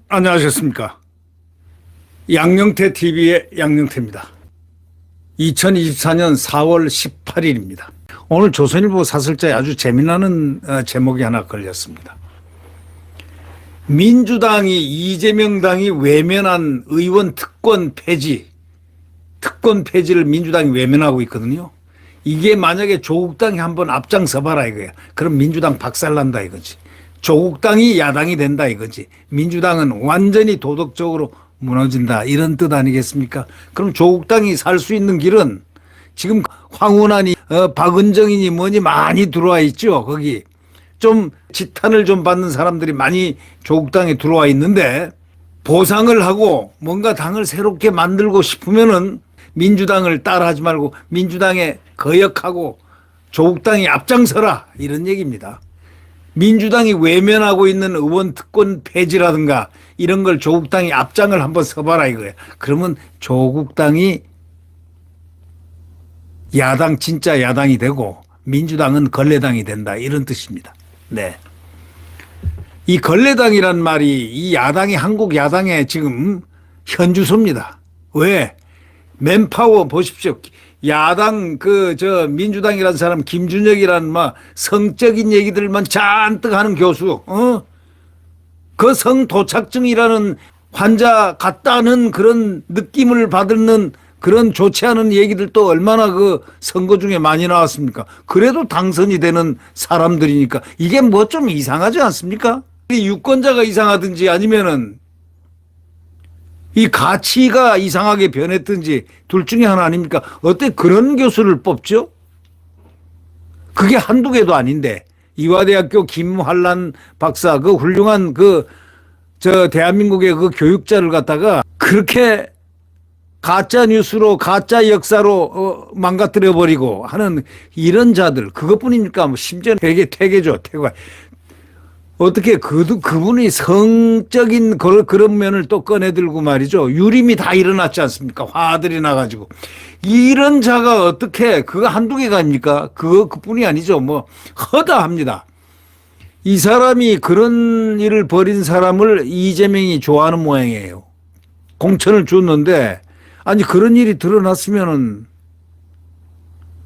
안녕하셨습니까? 양영태 TV의 양영태입니다. 2024년 4월 18일입니다. 오늘 조선일보 사설자에 아주 재미나는 제목이 하나 걸렸습니다. 민주당이 이재명 당이 외면한 의원 특권 폐지를 민주당이 외면하고 있거든요. 이게 만약에 조국당이 한번 앞장서봐라 이거야. 그럼 민주당 박살난다 이거지. 조국당이 야당이 된다 이거지. 민주당은 완전히 도덕적으로 무너진다 이런 뜻 아니겠습니까? 그럼 조국당이 살 수 있는 길은 지금 황운하니 박은정이니 뭐니 많이 들어와 있죠. 거기 좀 지탄을 좀 받는 사람들이 많이 조국당에 들어와 있는데 보상을 하고 뭔가 당을 새롭게 만들고 싶으면은 민주당을 따라하지 말고 민주당에 거역하고 조국당이 앞장서라 이런 얘기입니다. 민주당이 외면하고 있는 의원 특권 폐지라든가 이런 걸 조국당이 앞장을 한번 서봐라 이거예요. 그러면 조국당이 야당 진짜 야당이 되고 민주당은 걸레당이 된다 이런 뜻입니다. 네. 이 걸레당이란 말이 이 야당이 한국 야당의 지금 현주소입니다. 왜? 맨파워 보십시오. 야당 민주당이라는 사람 김준혁이라는 막 성적인 얘기들만 잔뜩 하는 교수, 그 성도착증이라는 환자 같다는 그런 느낌을 받는 그런 좋지 않은 얘기들도 얼마나 그 선거 중에 많이 나왔습니까? 그래도 당선이 되는 사람들이니까 이게 뭐 좀 이상하지 않습니까? 이 유권자가 이상하든지 아니면은 이 가치가 이상하게 변했든지 둘 중에 하나 아닙니까? 어때 그런 교수를 뽑죠? 그게 한두 개도 아닌데 이화대학교 김환란 박사 그 훌륭한 대한민국의 그 교육자를 갖다가 그렇게 가짜 뉴스로 가짜 역사로 망가뜨려 버리고 하는 이런 자들 그것뿐입니까? 뭐 심지어 퇴계죠. 어떻게 그분이 성적인 그런 면을 또 꺼내들고 말이죠. 유림이 다 일어났지 않습니까? 화들이 나가지고. 이런 자가 어떻게 그거 한두 개가 아닙니까? 그뿐이 아니죠. 뭐 허다합니다. 이 사람이 그런 일을 벌인 사람을 이재명이 좋아하는 모양이에요. 공천을 줬는데 아니 그런 일이 드러났으면은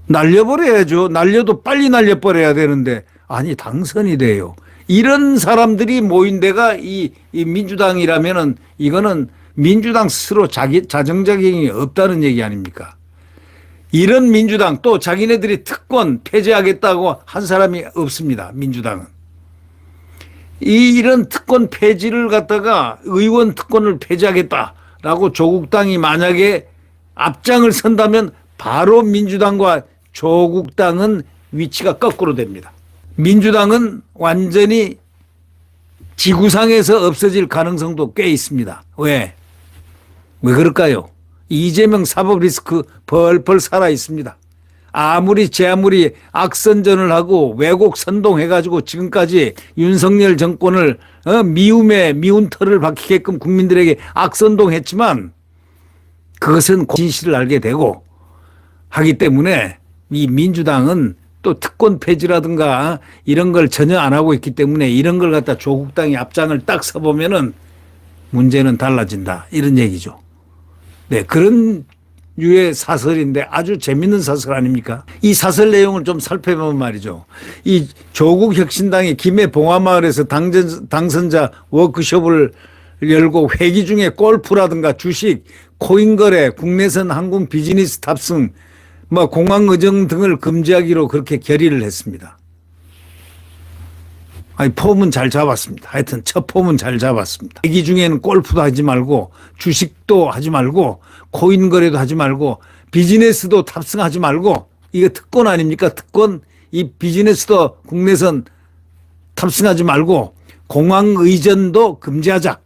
날려버려야죠. 날려도 빨리 날려버려야 되는데 아니 당선이 돼요. 이런 사람들이 모인 데가 이 민주당이라면은 이거는 민주당 스스로 자정자경이 없다는 얘기 아닙니까? 이런 민주당 또 자기네들이 특권 폐지하겠다고 한 사람이 없습니다. 민주당은. 이런 특권 폐지를 갖다가 의원 특권을 폐지하겠다라고 조국당이 만약에 앞장을 선다면 바로 민주당과 조국당은 위치가 거꾸로 됩니다. 민주당은 완전히 지구상에서 없어질 가능성도 꽤 있습니다. 왜 그럴까요? 이재명 사법 리스크 벌벌 살아 있습니다. 제 아무리 악선전을 하고 왜곡 선동해가지고 지금까지 윤석열 정권을 미운 털을 박히게끔 국민들에게 악선동했지만 그것은 진실을 알게 되고 하기 때문에 이 민주당은 또 특권 폐지라든가 이런 걸 전혀 안 하고 있기 때문에 이런 걸 갖다 조국당이 앞장을 딱 서보면은 문제는 달라진다 이런 얘기죠. 네, 그런 유의 사설인데 아주 재밌는 사설 아닙니까? 이 사설 내용을 좀 살펴보면 말이죠. 이 조국혁신당이 김해 봉화마을에서 당선자 워크숍을 열고 회기 중에 골프라든가 주식, 코인거래, 국내선 항공 비즈니스 탑승, 공항 의정 등을 금지하기로 그렇게 결의를 했습니다. 아니, 폼은 잘 잡았습니다. 하여튼 첫 폼은 잘 잡았습니다. 회기 중에는 골프도 하지 말고 주식도 하지 말고 코인 거래도 하지 말고 비즈니스도 탑승하지 말고 이거 특권 아닙니까? 특권. 이 비즈니스도 국내선 탑승하지 말고 공항 의전도 금지하자.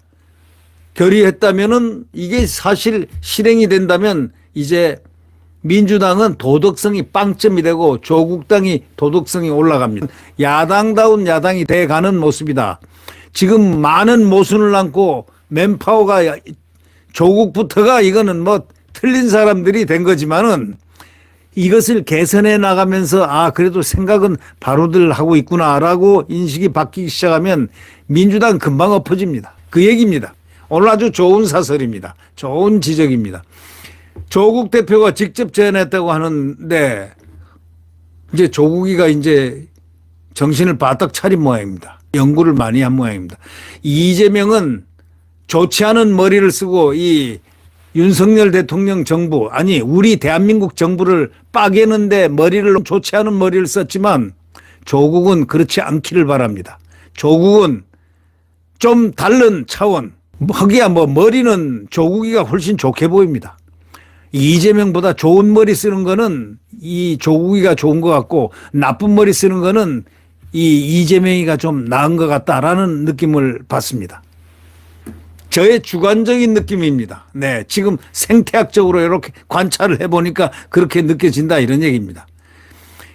결의했다면은 이게 사실 실행이 된다면 이제 민주당은 도덕성이 빵점이 되고 조국당이 도덕성이 올라갑니다. 야당다운 야당이 돼가는 모습이다. 지금 많은 모순을 안고 맨파워가 조국부터가 이거는 뭐 틀린 사람들이 된 거지만은 이것을 개선해 나가면서 그래도 생각은 바로들 하고 있구나라고 인식이 바뀌기 시작하면 민주당 금방 엎어집니다. 그 얘기입니다. 오늘 아주 좋은 사설입니다. 좋은 지적입니다. 조국 대표가 직접 제안했다고 하는데 이제 조국이가 이제 정신을 바짝 차린 모양입니다. 연구를 많이 한 모양입니다. 이재명은 좋지 않은 머리를 쓰고 이 윤석열 대통령 정부, 아니 우리 대한민국 정부를 빠개는데 좋지 않은 머리를 썼지만 조국은 그렇지 않기를 바랍니다. 조국은 좀 다른 차원, 하기야 머리는 조국이가 훨씬 좋게 보입니다. 이재명보다 좋은 머리 쓰는 거는 이 조국이가 좋은 것 같고 나쁜 머리 쓰는 거는 이 이재명이가 좀 나은 것 같다라는 느낌을 받습니다. 저의 주관적인 느낌입니다. 네, 지금 생태학적으로 이렇게 관찰을 해보니까 그렇게 느껴진다 이런 얘기입니다.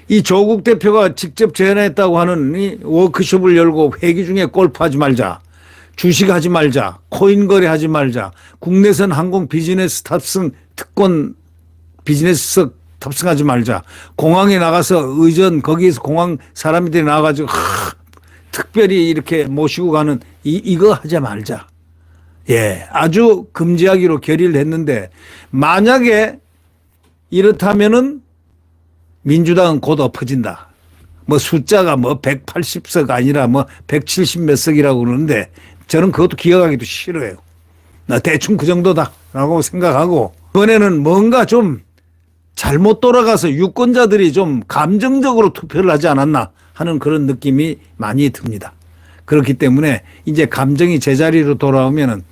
이 조국 대표가 직접 제안했다고 하는 이 워크숍을 열고 회기 중에 골프하지 말자, 주식하지 말자, 코인 거래하지 말자, 국내선 항공 비즈니스 탑승 특권 비즈니스석 탑승하지 말자, 공항에 나가서 의전 거기에서 공항 사람들이 나와가지고 특별히 이렇게 모시고 가는 이거 하지 말자. 예, 아주 금지하기로 결의를 했는데 만약에 이렇다면은 민주당은 곧 엎어진다. 숫자가 180석 아니라 170 몇 석이라고 그러는데 저는 그것도 기억하기도 싫어요. 나 대충 그 정도다라고 생각하고 이번에는 뭔가 좀 잘못 돌아가서 유권자들이 좀 감정적으로 투표를 하지 않았나 하는 그런 느낌이 많이 듭니다. 그렇기 때문에 이제 감정이 제자리로 돌아오면은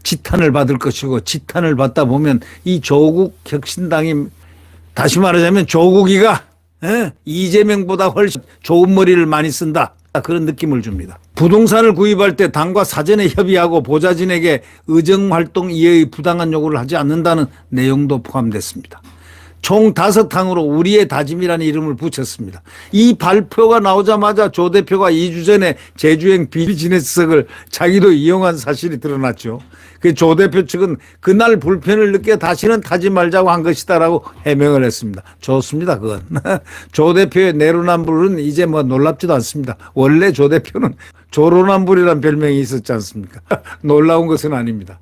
지탄을 받을 것이고 지탄을 받다 보면 이 조국 혁신당이 다시 말하자면 조국이가 이재명보다 훨씬 좋은 머리를 많이 쓴다. 그런 느낌을 줍니다. 부동산을 구입할 때 당과 사전에 협의하고 보좌진에게 의정활동 이외의 부당한 요구를 하지 않는다는 내용도 포함됐습니다. 총 5항으로 우리의 다짐이라는 이름을 붙였습니다. 이 발표가 나오자마자 조 대표가 2주 전에 제주행 비즈니스석을 자기도 이용한 사실이 드러났죠. 그 조 대표 측은 그날 불편을 느껴 다시는 타지 말자고 한 것이다라고 해명을 했습니다. 좋습니다. 그건. 조 대표의 내로남불은 이제 놀랍지도 않습니다. 원래 조 대표는 조로남불이라는 별명이 있었지 않습니까? 놀라운 것은 아닙니다.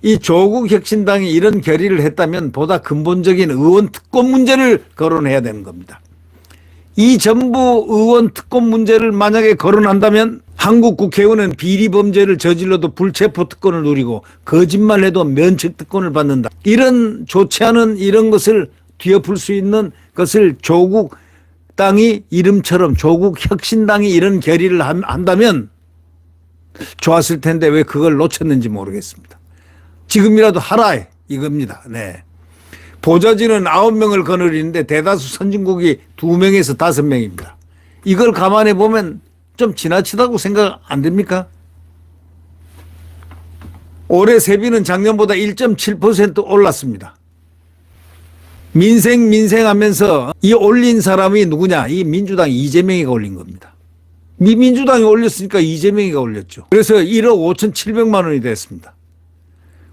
이 조국 혁신당이 이런 결의를 했다면 보다 근본적인 의원 특권 문제를 거론해야 되는 겁니다. 이 전부 의원 특권 문제를 만약에 거론한다면 한국 국회의원은 비리 범죄를 저질러도 불체포 특권을 누리고 거짓말해도 면책 특권을 받는다. 이런 좋지 않은 이런 것을 뒤엎을 수 있는 것을 조국 당이 이름처럼 조국 혁신당이 이런 결의를 한다면 좋았을 텐데 왜 그걸 놓쳤는지 모르겠습니다. 지금이라도 하라 이겁니다. 네. 보좌진은 9명을 거느리는데 대다수 선진국이 2명에서 5명입니다. 이걸 감안해 보면 좀 지나치다고 생각 안 됩니까? 올해 세비는 작년보다 1.7% 올랐습니다. 민생 하면서 이 올린 사람이 누구냐? 이 민주당 이재명이가 올린 겁니다. 민주당이 올렸으니까 이재명이가 올렸죠. 그래서 1억 5,700만 원이 됐습니다.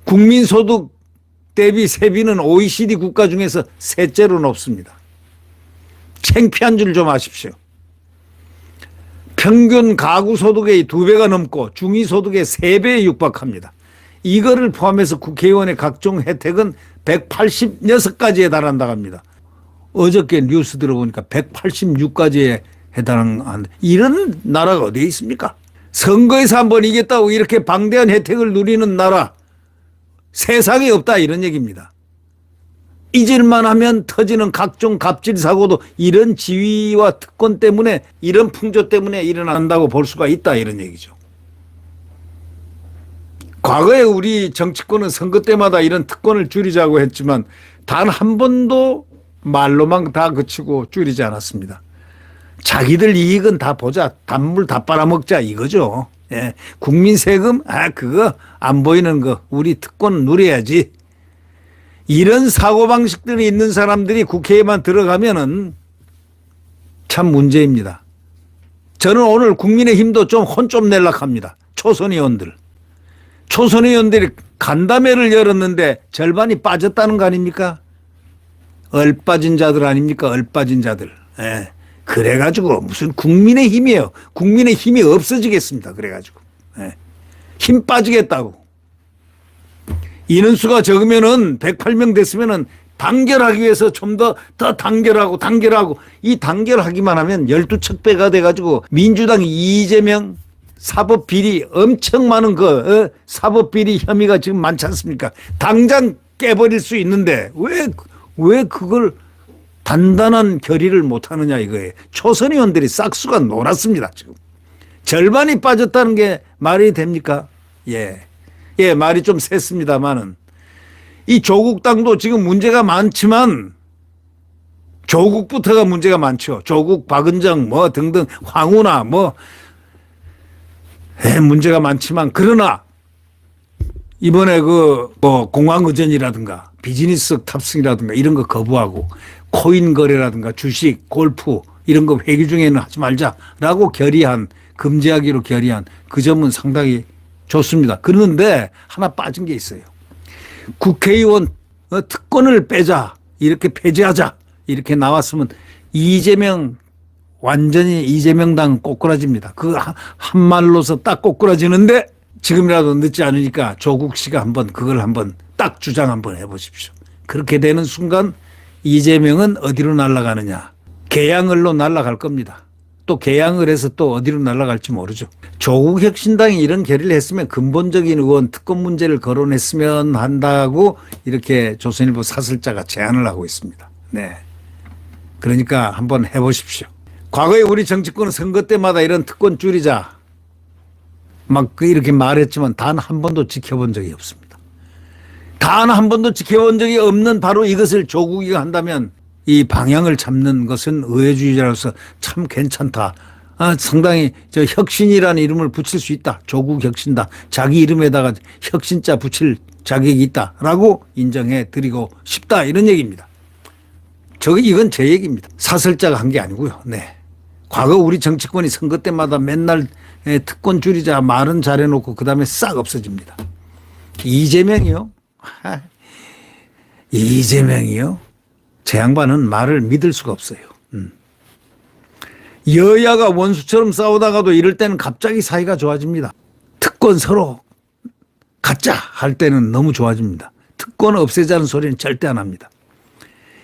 국민소득 대비 세비는 OECD 국가 중에서 셋째로 높습니다. 창피한 줄 좀 아십시오. 평균 가구 소득의 2배가 넘고 중위소득의 3배에 육박합니다. 이거를 포함해서 국회의원의 각종 혜택은 186가지에 달한다고 합니다. 어저께 뉴스 들어보니까 186가지에 해당하는 이런 나라가 어디에 있습니까? 선거에서 한번 이겼다고 이렇게 방대한 혜택을 누리는 나라 세상에 없다 이런 얘기입니다. 잊을만 하면 터지는 각종 갑질 사고도 이런 지위와 특권 때문에 이런 풍조 때문에 일어난다고 볼 수가 있다 이런 얘기죠. 과거에 우리 정치권은 선거 때마다 이런 특권을 줄이자고 했지만 단 한 번도 말로만 다 그치고 줄이지 않았습니다. 자기들 이익은 다 보자. 단물 다 빨아먹자 이거죠. 예. 국민 세금 그거 안 보이는 거 우리 특권 누려야지. 이런 사고방식들이 있는 사람들이 국회에만 들어가면은 참 문제입니다. 저는 오늘 국민의힘도 좀 혼 좀 내려고 합니다. 초선 의원들. 초선 의원들이 간담회를 열었는데 절반이 빠졌다는 거 아닙니까? 얼빠진 자들 아닙니까? 얼빠진 자들. 예. 그래가지고 무슨 국민의 힘이에요. 국민의 힘이 없어지겠습니다. 그래가지고. 예. 힘 빠지겠다고. 인원수가 적으면은 108명 됐으면은 단결하기 위해서 좀 더 단결하고 이 단결하기만 하면 12척배가 돼가지고 민주당 이재명 사법비리 엄청 많은 사법비리 혐의가 지금 많지 않습니까? 당장 깨버릴 수 있는데 왜 그걸 단단한 결의를 못하느냐 이거예요. 초선 의원들이 싹수가 놀았습니다. 지금 절반이 빠졌다는 게 말이 됩니까? 예, 말이 좀 셌습니다만은 이 조국당도 지금 문제가 많지만 조국부터가 문제가 많죠. 조국, 박은정 뭐 등등 황운하 문제가 많지만 그러나 이번에 공항의전이라든가 비즈니스 탑승이라든가 이런 거 거부하고 코인 거래라든가 주식, 골프 이런 거 회기 중에는 하지 말자라고 금지하기로 결의한 그 점은 상당히 좋습니다. 그런데 하나 빠진 게 있어요. 국회의원 특권을 빼자, 이렇게 폐지하자 이렇게 나왔으면 완전히 이재명당 꼬꾸라집니다. 그 한 말로서 딱 꼬꾸라지는데 지금이라도 늦지 않으니까 조국 씨가 그걸 딱 주장 한번 해보십시오. 그렇게 되는 순간 이재명은 어디로 날아가느냐. 개양을로 날아갈 겁니다. 또 개양을 해서 또 어디로 날아갈지 모르죠. 조국 혁신당이 이런 결의를 했으면 근본적인 의원 특권 문제를 거론했으면 한다고 이렇게 조선일보 사설자가 제안을 하고 있습니다. 네. 그러니까 한번 해보십시오. 과거에 우리 정치권은 선거 때마다 이런 특권 줄이자 이렇게 말했지만 단 한 번도 지켜본 적이 없습니다. 단 한 번도 지켜본 적이 없는 바로 이것을 조국이 한다면 이 방향을 잡는 것은 의회주의자로서 참 괜찮다. 상당히 혁신이라는 이름을 붙일 수 있다. 조국 혁신당. 자기 이름에다가 혁신자 붙일 자격이 있다라고 인정해 드리고 싶다. 이런 얘기입니다. 이건 제 얘기입니다. 사설자가 한 게 아니고요. 네. 과거 우리 정치권이 선거 때마다 맨날 특권 줄이자 말은 잘해놓고 그다음에 싹 없어집니다. 이재명이요? 제 양반은 말을 믿을 수가 없어요. 여야가 원수처럼 싸우다가도 이럴 때는 갑자기 사이가 좋아집니다. 특권 서로 갖자 할 때는 너무 좋아집니다. 특권 없애자는 소리는 절대 안 합니다.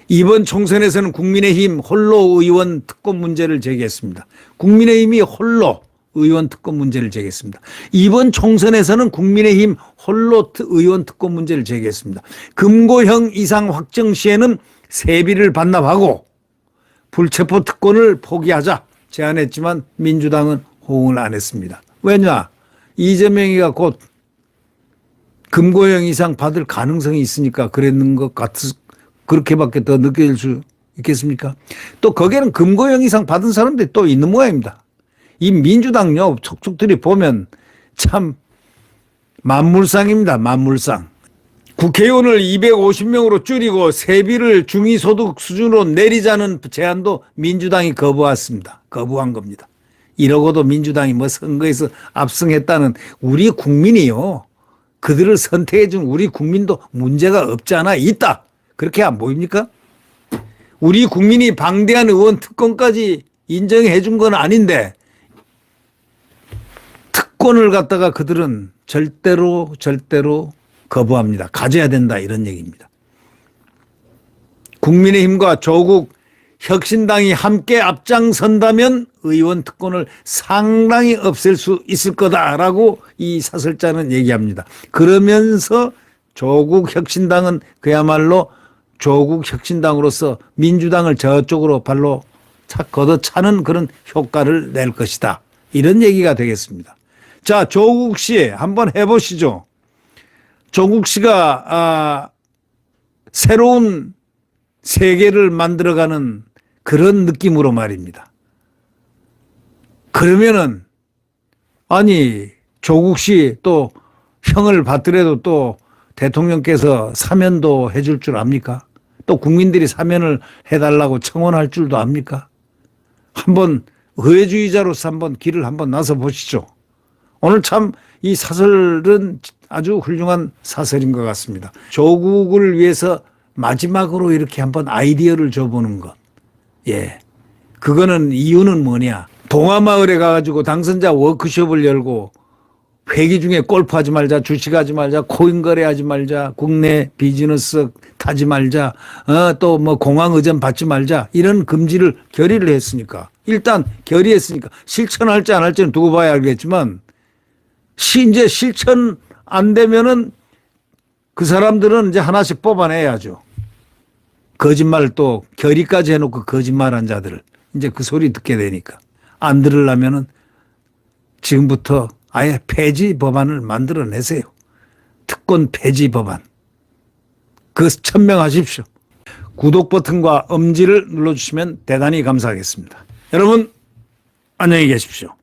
이번 총선에서는 국민의힘 홀로 의원 특권 문제를 제기했습니다. 국민의힘이 홀로 의원 특권 문제를 제기했습니다. 이번 총선에서는 국민의힘 홀로 의원 특권 문제를 제기했습니다. 금고형 이상 확정 시에는 세비를 반납하고 불체포 특권을 포기하자 제안했지만 민주당은 호응을 안 했습니다. 왜냐? 이재명이가 곧 금고형 이상 받을 가능성이 있으니까 그랬는 것 그렇게밖에 더 느껴질 수 있겠습니까? 또 거기에는 금고형 이상 받은 사람들이 또 있는 모양입니다. 이 민주당요 촉촉들이 보면 참 만물상입니다. 만물상. 국회의원을 250명으로 줄이고 세비를 중위소득 수준으로 내리자는 제안도 민주당이 거부한 겁니다. 이러고도 민주당이 선거에서 압승했다는 우리 국민이요. 그들을 선택해 준 우리 국민도 문제가 없지 않아 있다. 그렇게 안 보입니까? 우리 국민이 방대한 의원 특권까지 인정해 준 건 아닌데 특권을 갖다가 그들은 절대로 거부합니다. 가져야 된다 이런 얘기입니다. 국민의힘과 조국 혁신당이 함께 앞장선다면 의원 특권을 상당히 없앨 수 있을 거다라고 이 사설자는 얘기합니다. 그러면서 조국 혁신당은 그야말로 조국 혁신당으로서 민주당을 저쪽으로 발로 착 걷어차는 그런 효과를 낼 것이다. 이런 얘기가 되겠습니다. 자, 조국 씨 한번 해보시죠. 조국 씨가 새로운 세계를 만들어가는 그런 느낌으로 말입니다. 그러면은 조국 씨 또 형을 받더라도 또 대통령께서 사면도 해줄 줄 압니까? 또 국민들이 사면을 해달라고 청원할 줄도 압니까? 한번 의회주의자로서 한번 길을 한번 나서 보시죠. 오늘 참 이 사설은 아주 훌륭한 사설인 것 같습니다. 조국을 위해서 마지막으로 이렇게 한번 아이디어를 줘보는 것. 예. 그거는 이유는 뭐냐. 동화마을에 가가지고 당선자 워크숍을 열고 회기 중에 골프하지 말자, 주식하지 말자, 코인 거래하지 말자, 국내 비즈니스 타지 말자, 또 뭐 공항 의전 받지 말자 이런 금지를 결의를 했으니까 일단 결의했으니까 실천할지 안 할지는 두고 봐야 알겠지만 이제 실천 안 되면은 그 사람들은 이제 하나씩 뽑아내야죠. 거짓말 또 결의까지 해놓고 거짓말한 자들을 이제 그 소리 듣게 되니까 안 들으려면은 지금부터 아예 폐지 법안을 만들어내세요. 특권 폐지 법안. 그 천명하십시오. 구독 버튼과 엄지를 눌러주시면 대단히 감사하겠습니다. 여러분 안녕히 계십시오.